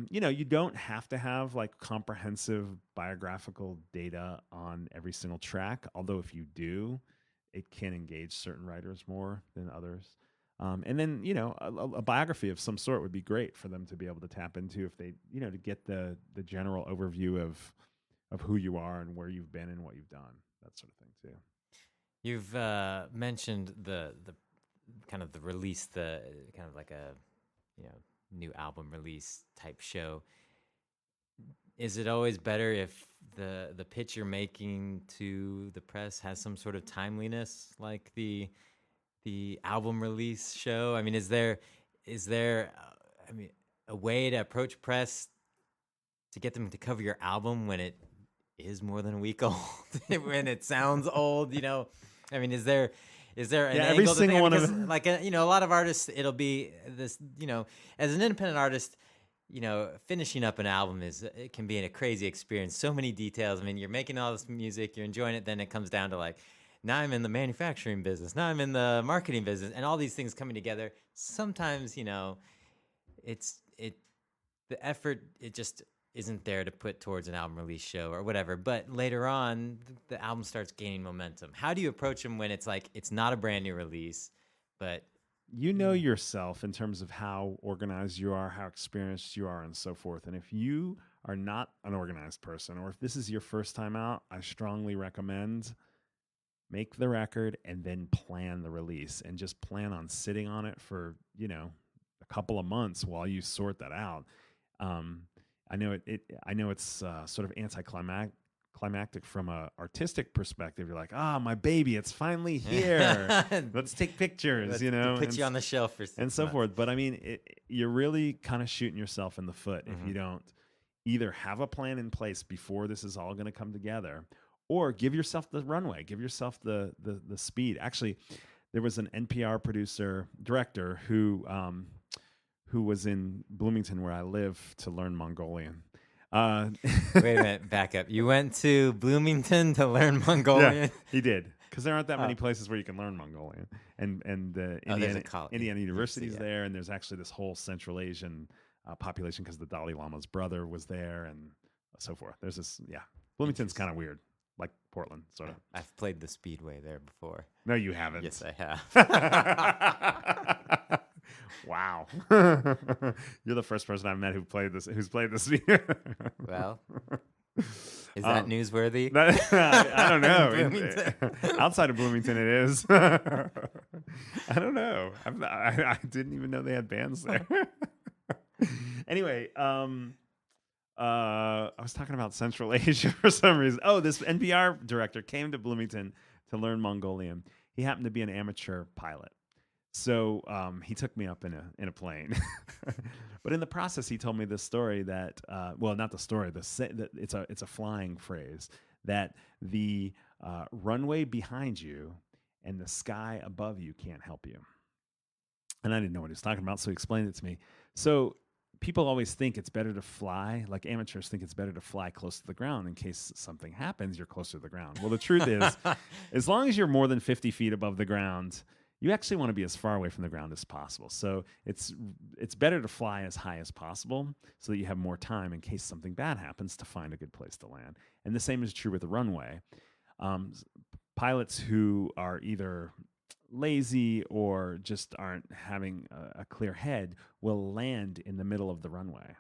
You don't have to have like comprehensive biographical data on every single track, although if you do, it can engage certain writers more than others. And then, a biography of some sort would be great for them to be able to tap into if they, to get the general overview of who you are and where you've been and what you've done, that sort of thing too. You've mentioned the kind of the release, the kind of like a, new album release type show. Is it always better if the pitch you're making to the press has some sort of timeliness, like the album release show? I mean, is there a way to approach press to get them to cover your album when it is more than a week old, when it sounds old? I mean, is there an every angle single one of them, like a lot of artists, it'll be this, as an independent artist, finishing up an album it can be a crazy experience. So many details. I mean, you're making all this music, you're enjoying it, then it comes down to like, now I'm in the manufacturing business, now I'm in the marketing business, and all these things coming together. Sometimes, the effort, it just isn't there to put towards an album release show or whatever. But later on, the album starts gaining momentum. How do you approach them when it's like, it's not a brand new release, but you know yourself in terms of how organized you are, how experienced you are, and so forth. And if you are not an organized person, or if this is your first time out, I strongly recommend make the record and then plan the release, and just plan on sitting on it for, a couple of months while you sort that out. I know it's sort of anticlimactic from a artistic perspective. You're like, my baby, it's finally here. Let's take pictures, put you on the shelf for 6 and so months. forth. But I mean, you're really kind of shooting yourself in the foot if you don't either have a plan in place before this is all going to come together, or give yourself the runway, give yourself the speed. Actually, there was an NPR director who was in Bloomington, where I live, to learn Mongolian. Wait a minute, back up. You went to Bloomington to learn Mongolian? Yeah, he did, because there aren't that many places where you can learn Mongolian. And Indiana University's there, and there's actually this whole Central Asian population because the Dalai Lama's brother was there, and so forth. There's this, Bloomington's kind of weird, like Portland, sort of. I've played the Speedway there before. No, you haven't. Yes, I have. Wow. You're the first person I've met who's played this. Well, is that newsworthy? I don't know. Outside of Bloomington, it is. I don't know. I didn't even know they had bands there. Anyway, I was talking about Central Asia for some reason. Oh, this NPR director came to Bloomington to learn Mongolian. He happened to be an amateur pilot. So he took me up in a plane, but in the process, he told me this story that not the story. It's a flying phrase that the runway behind you and the sky above you can't help you. And I didn't know what he was talking about, so he explained it to me. So people always think it's better to fly, like amateurs think it's better to fly close to the ground in case something happens. You're closer to the ground. Well, the truth is, as long as you're more than 50 feet above the ground, you actually want to be as far away from the ground as possible. So it's better to fly as high as possible so that you have more time in case something bad happens to find a good place to land. And the same is true with the runway. Pilots who are either lazy or just aren't having a clear head will land in the middle of the runway.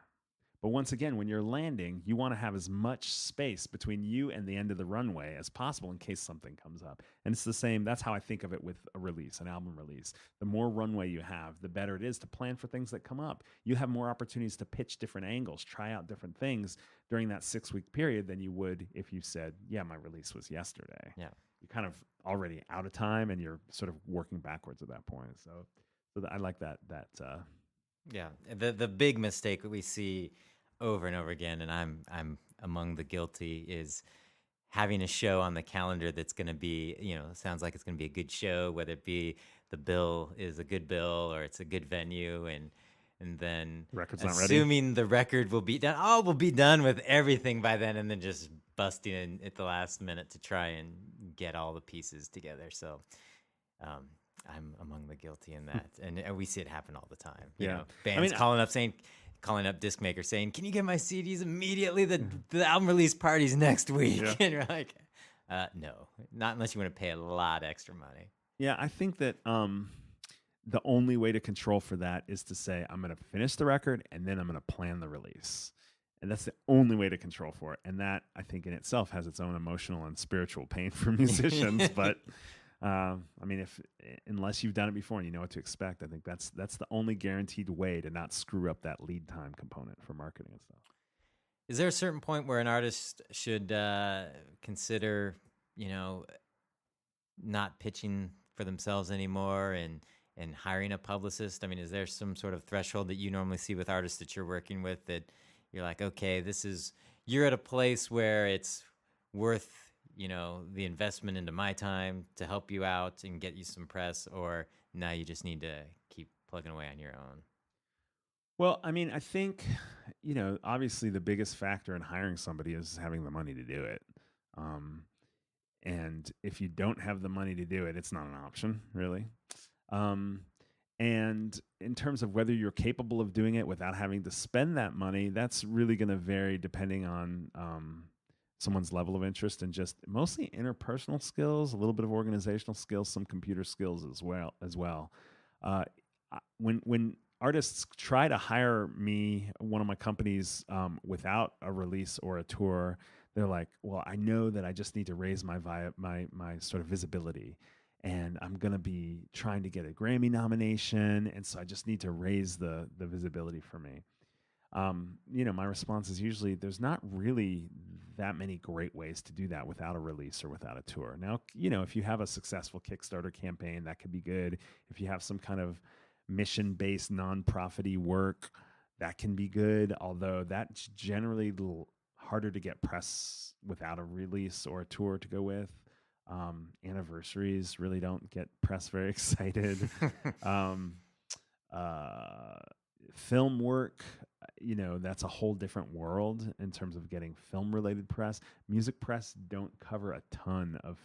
But once again, when you're landing, you want to have as much space between you and the end of the runway as possible in case something comes up. And it's the same. That's how I think of it with a release, an album release. The more runway you have, the better it is to plan for things that come up. You have more opportunities to pitch different angles, try out different things during that 6-week period than you would if you said, yeah, my release was yesterday. Yeah. You're kind of already out of time and you're sort of working backwards at that point. So I like that. Yeah. The big mistake that we see over and over again, and I'm among the guilty, is having a show on the calendar that's going to be, sounds like it's going to be a good show, whether it be the bill is a good bill or it's a good venue, and and then Record's not ready. assuming the record will be done. Oh, we'll be done with everything by then, and then just busting in at the last minute to try and get all the pieces together. So I'm among the guilty in that, and we see it happen all the time. You Yeah. know, bands calling up disc makers saying, "Can you get my CDs immediately? The album release party's next week." Yeah. And you're like, no, not unless you want to pay a lot extra money. Yeah, I think that the only way to control for that is to say, I'm going to finish the record and then I'm going to plan the release. And that's the only way to control for it. And that, I think, in itself has its own emotional and spiritual pain for musicians. But I mean, unless you've done it before and you know what to expect, I think that's the only guaranteed way to not screw up that lead time component for marketing and stuff. Is there a certain point where an artist should consider, not pitching for themselves anymore and hiring a publicist? I mean, is there some sort of threshold that you normally see with artists that you're working with that you're like, okay, you're at a place where it's worth, the investment into my time to help you out and get you some press, or now you just need to keep plugging away on your own? Well, I mean, I think, obviously the biggest factor in hiring somebody is having the money to do it. And if you don't have the money to do it, it's not an option, really. And in terms of whether you're capable of doing it without having to spend that money, that's really going to vary depending on someone's level of interest and just mostly interpersonal skills, a little bit of organizational skills, some computer skills as well. When artists try to hire me, one of my companies, without a release or a tour, they're like, well, I know that I just need to raise my sort of visibility, and I'm going to be trying to get a Grammy nomination, and so I just need to raise the visibility for me. My response is usually there's not really that many great ways to do that without a release or without a tour. Now, if you have a successful Kickstarter campaign, that could be good. If you have some kind of mission-based, non-profity work, that can be good, although that's generally a little harder to get press without a release or a tour to go with. Anniversaries really don't get press very excited. Film work, that's a whole different world in terms of getting film-related press. Music press don't cover a ton of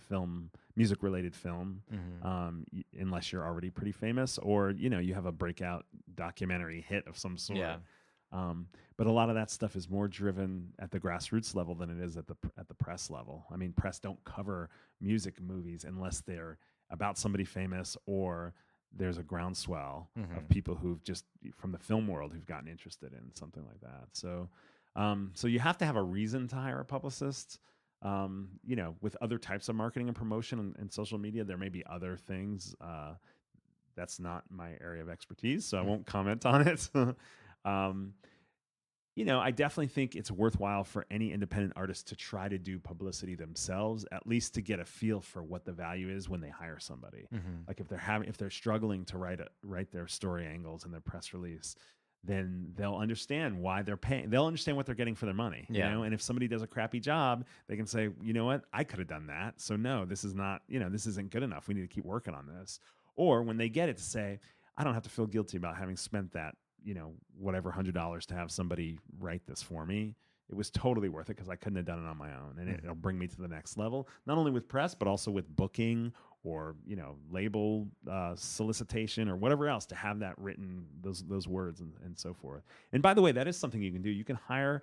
music-related film, unless you're already pretty famous or, you have a breakout documentary hit of some sort. Yeah. But a lot of that stuff is more driven at the grassroots level than it is at the press level. I mean, press don't cover music movies unless they're about somebody famous or there's a groundswell of people who've just from the film world who've gotten interested in something like that. So, so you have to have a reason to hire a publicist. With other types of marketing and promotion and social media, there may be other things. That's not my area of expertise, so I won't comment on it. I definitely think it's worthwhile for any independent artist to try to do publicity themselves, at least to get a feel for what the value is when they hire somebody. Like if they're struggling to write their story angles and their press release, then they'll understand why they're paying. They'll understand what they're getting for their money. And if somebody does a crappy job, they can say, you know what, I could have done that. So no, this is not, this isn't good enough. We need to keep working on this. Or when they get it, to say, I don't have to feel guilty about having spent that, whatever $100 to have somebody write this for me. It was totally worth it because I couldn't have done it on my own, and it'll bring me to the next level, not only with press, but also with booking or, label solicitation or whatever else, to have that written, those words and so forth. And by the way, that is something you can do. You can hire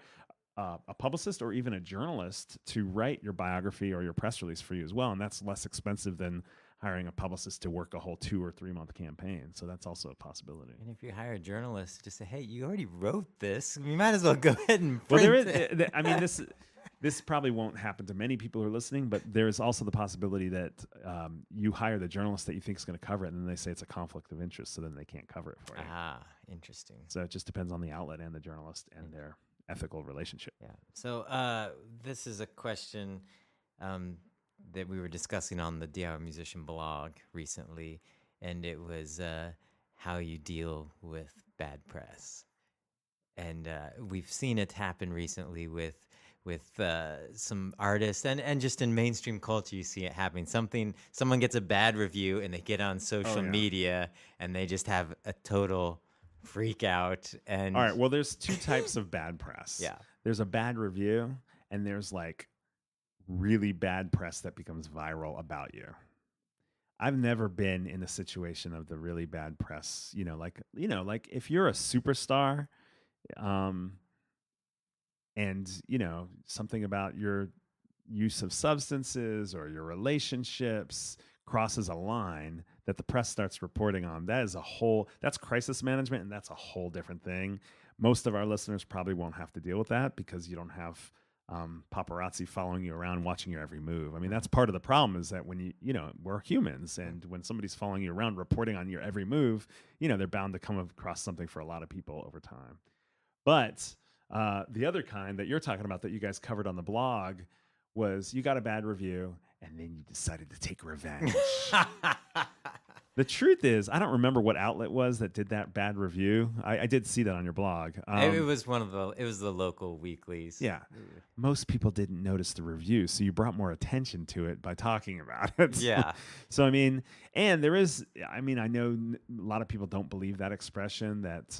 a publicist or even a journalist to write your biography or your press release for you as well. And that's less expensive than hiring a publicist to work a whole 2 or 3 month campaign. So that's also a possibility. And if you hire a journalist, just say, hey, you already wrote this. You might as well go ahead and print well, there it. is, I mean, this probably won't happen to many people who are listening, but there is also the possibility that you hire the journalist that you think is going to cover it, and then they say it's a conflict of interest, so then they can't cover it for you. Ah, interesting. So it just depends on the outlet and the journalist and their ethical relationship. Yeah. So this is a question that we were discussing on the DIY Musician blog recently, and it was how you deal with bad press. And we've seen it happen recently with some artists, and just in mainstream culture, you see it happening. Someone gets a bad review, and they get on social media, and they just have a total freak out. And All right. Well, there's two types of bad press. yeah, There's a bad review, and there's like really bad press that becomes viral about you. I've never been in a situation of the really bad press, like if you're a superstar, and something about your use of substances or your relationships crosses a line that the press starts reporting on, that's crisis management, and that's a whole different thing. Most of our listeners probably won't have to deal with that because you don't have paparazzi following you around, watching your every move. I mean, that's part of the problem, is that when we're humans, and when somebody's following you around, reporting on your every move, they're bound to come across something for a lot of people over time. But the other kind that you're talking about that you guys covered on the blog was you got a bad review and then you decided to take revenge. The truth is, I don't remember what outlet was that did that bad review. I did see that on your blog. it was the local weeklies. Yeah. Most people didn't notice the review, so you brought more attention to it by talking about it. Yeah. So, I mean, and there is, I know a lot of people don't believe that expression that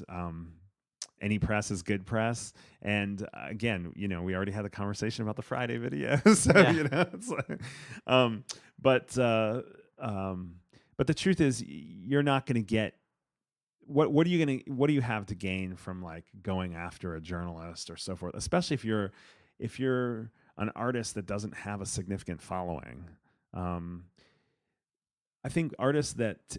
any press is good press. And again, we already had a conversation about the Friday video. So, it's like, but the truth is, you're not going to get what do you have to gain from like going after a journalist or so forth, especially if you're an artist that doesn't have a significant following. I think artists that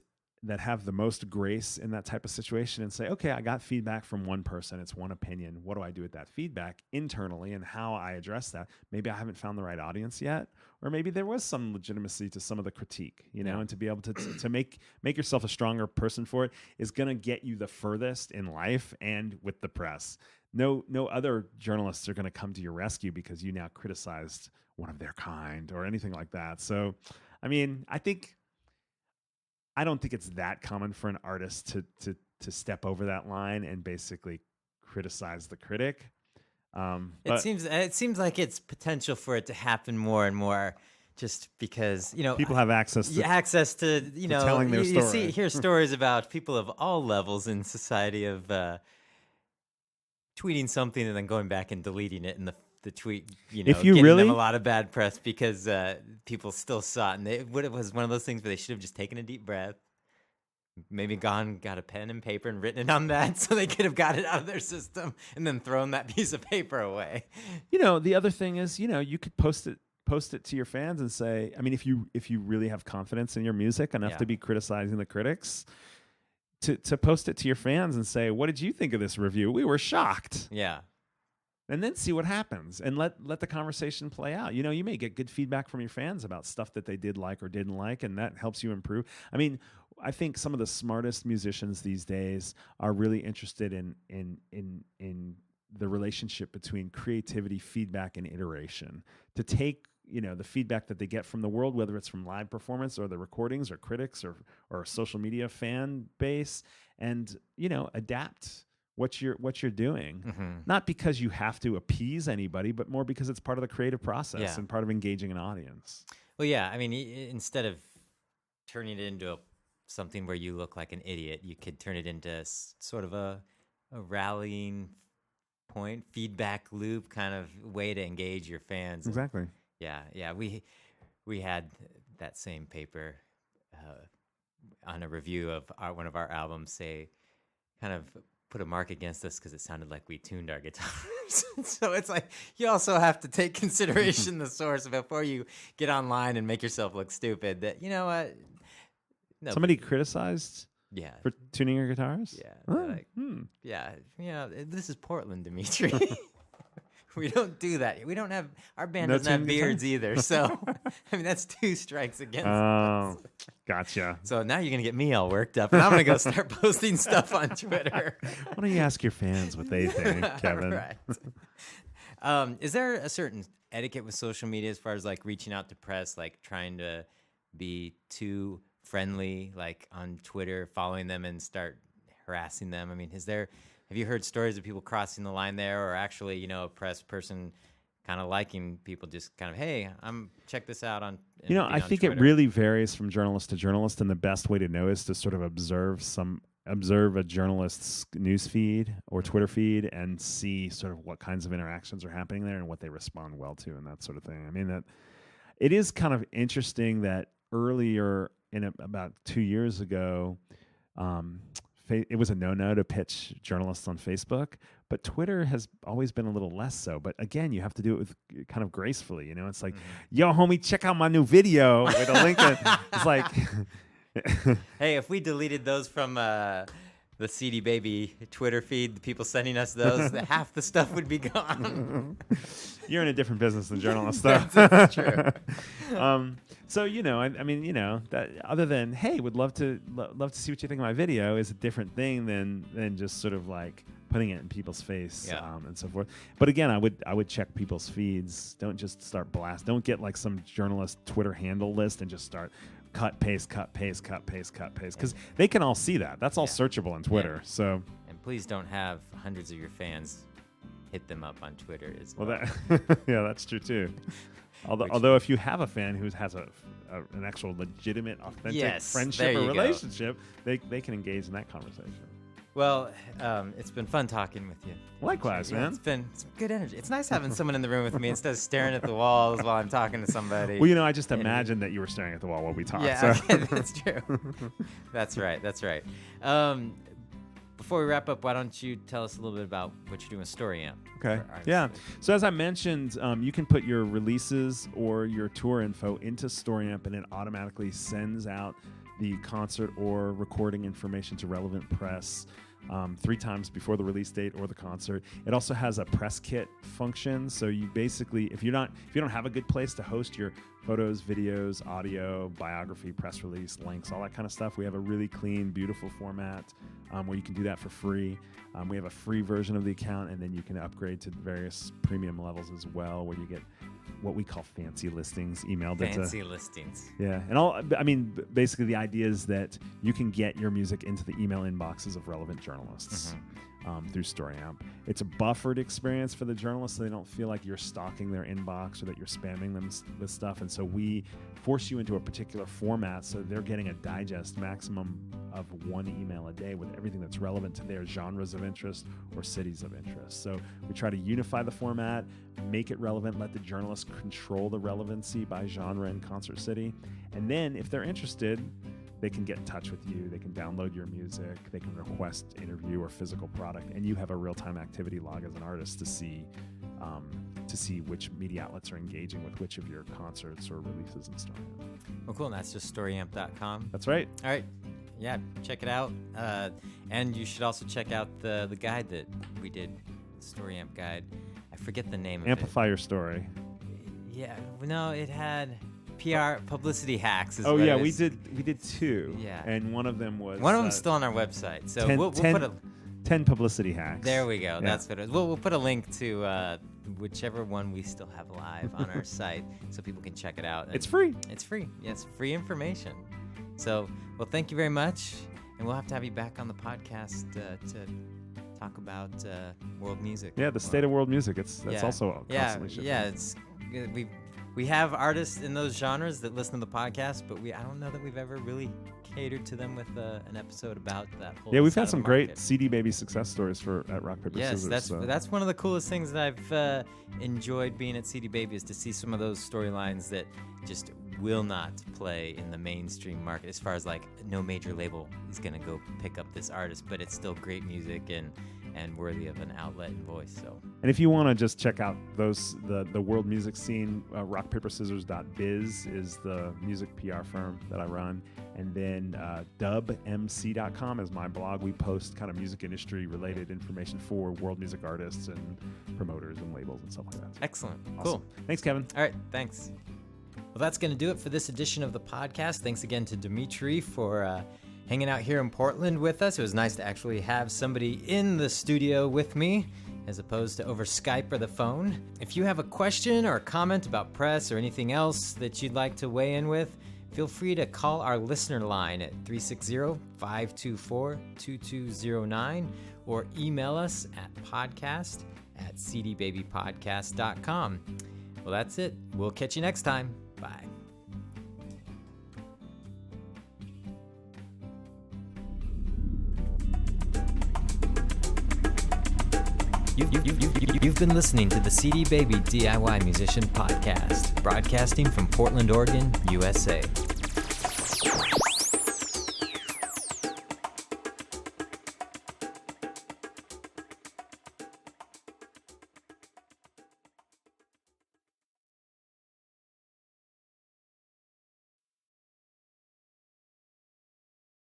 have the most grace in that type of situation and say, okay, I got feedback from one person. It's one opinion. What do I do with that feedback internally and how I address that? Maybe I haven't found the right audience yet, or maybe there was some legitimacy to some of the critique, and to be able to make yourself a stronger person for it is going to get you the furthest in life and with the press. No other journalists are going to come to your rescue because you now criticized one of their kind or anything like that. So, I mean, I don't think it's that common for an artist to step over that line and basically criticize the critic. It seems like it's potential for it to happen more and more, just because people have access to telling their story. You hear stories about people of all levels in society of tweeting something and then going back and deleting it, and the tweet, getting them a lot of bad press because people still saw it. And it was one of those things where they should have just taken a deep breath, maybe got a pen and paper and written it on that so they could have got it out of their system and then thrown that piece of paper away. The other thing is, you could post it to your fans and say, I mean, if you really have confidence in your music enough to be criticizing the critics, to post it to your fans and say, what did you think of this review? We were shocked. Yeah. And then see what happens and let the conversation play out. You may get good feedback from your fans about stuff that they did like or didn't like, and that helps you improve. I mean, I think some of the smartest musicians these days are really interested in the relationship between creativity, feedback, and iteration. To take the feedback that they get from the world, whether it's from live performance or the recordings or critics or social media fan base, and adapt what you're doing, not because you have to appease anybody, but more because it's part of the creative process and part of engaging an audience. Well, yeah, I mean, instead of turning it into something where you look like an idiot, you could turn it into sort of a rallying point, feedback loop kind of way to engage your fans. Exactly. Yeah. We had that same paper on a review of one of our albums say, kind of put a mark against us because it sounded like we tuned our guitars. So it's like you also have to take consideration the source before you get online and make yourself look stupid. That no, somebody criticized for tuning your guitars. This is Portland, Dmitri. We don't do that. We don't have, our band doesn't have beards either. So, I mean, that's 2 strikes against us. Gotcha. So now you're going to get me all worked up, and I'm going to go start posting stuff on Twitter. Why don't you ask your fans what they think, Kevin? Right. Is there a certain etiquette with social media as far as like reaching out to press, like trying to be too friendly, like on Twitter, following them and start harassing them? I mean, have you heard stories of people crossing the line there, or actually, a press person kind of liking people just kind of, hey, check this out on I think Twitter. It really varies from journalist to journalist, and the best way to know is to sort of observe some observe a journalist's news feed or Twitter feed and see sort of what kinds of interactions are happening there and what they respond well to and that sort of thing. I mean, that it is kind of interesting that earlier about 2 years ago, it was a no-no to pitch journalists on Facebook, but Twitter has always been a little less so. But again, you have to do it with kind of gracefully. You know, it's like, yo, homie, check out my new video with a link. It's like, Hey, if we deleted those from the CD Baby Twitter feed, the people sending us those, half the stuff would be gone. you're in a different business than journalists, though. That's true. So, you know, I mean, you know, that other than, hey, would love to see what you think of my video is a different thing than just sort of like putting it in people's face and so forth. But again, I would check people's feeds. Don't just start blast. Don't get like some journalist Twitter handle list and just start cut, paste, because they can all see that. That's all searchable on Twitter. Yeah. So, and please don't have hundreds of your fans hit them up on Twitter as well. Yeah, that's true too. Although if you have a fan who has an actual legitimate, authentic friendship or relationship, they can engage in that conversation. Well, it's been fun talking with you. Likewise, man. It's been good energy. It's nice having someone in the room with me instead of staring at the walls while I'm talking to somebody. Well, you know, I just imagined that you were staring at the wall while we talked. Yeah, so. okay, that's true. That's right. Before we wrap up, why don't you tell us a little bit about what you're doing with StoryAmp? Okay. Yeah. So as I mentioned, you can put your releases or your tour info into StoryAmp, and it automatically sends out the concert or recording information to relevant press 3 times before the release date or the concert. It also has a press kit function. So you basically, if you don't have a good place to host your photos, videos, audio, biography, press release, links, all that kind of stuff, we have a really clean, beautiful format where you can do that for free. We have a free version of the account, and then you can upgrade to various premium levels as well, where you get what we call fancy listings emailed fancy listings. Yeah, basically the idea is that you can get your music into the email inboxes of relevant journalists through StoryAmp. It's a buffered experience for the journalists, so they don't feel like you're stalking their inbox or that you're spamming them with stuff. And so we force you into a particular format, so they're getting a digest maximum of 1 email a day with everything that's relevant to their genres of interest or cities of interest. So we try to unify the format, make it relevant, let the journalists control the relevancy by genre and concert city. And then if they're interested, they can get in touch with you. They can download your music. They can request interview or physical product, and you have a real-time activity log as an artist to see which media outlets are engaging with which of your concerts or releases and stuff. Well, cool. And that's just StoryAmp.com. That's right. All right. Yeah, check it out. And you should also check out the guide that we did, StoryAmp guide. I forget the name of it. Amplify your story. Yeah. No, it had PR publicity hacks. Oh yeah, we did 2. Yeah. And one of them was still on our website. So 10, we'll put 10 publicity hacks. There we go. Yeah. That's what it is. We'll put a link to whichever one we still have live on our site so people can check it out. And it's free. It's free. Yeah, it's free information. So, well, thank you very much. And we'll have to have you back on the podcast to talk about world music. Yeah, the state of world music. That's also constantly shifting. Yeah, it's we have artists in those genres that listen to the podcast, but I don't know that we've ever really catered to them with an episode about that whole. Yeah, we've side had of some the great market. CD Baby success stories at Rock Paper Scissors. Yes, that's one of the coolest things that I've enjoyed being at CD Baby is to see some of those storylines that just will not play in the mainstream market. As far as like no major label is gonna go pick up this artist, but it's still great music and worthy of an outlet and voice. So. And if you want to just check out the world music scene, rockpaperscissors.biz is the music PR firm that I run. And then dubmc.com is my blog. We post kind of music industry related information for world music artists and promoters and labels and stuff like that. Excellent. Awesome. Cool. Thanks, Kevin. All right. Thanks. Well, that's going to do it for this edition of the podcast. Thanks again to Dmitri for hanging out here in Portland with us. It was nice to actually have somebody in the studio with me as opposed to over Skype or the phone. If you have a question or a comment about press or anything else that you'd like to weigh in with, feel free to call our listener line at 360-524-2209 or email us at podcast@cdbabypodcast.com. Well, that's it. We'll catch you next time. Bye. You've been listening to the CD Baby DIY Musician Podcast, broadcasting from Portland, Oregon, USA.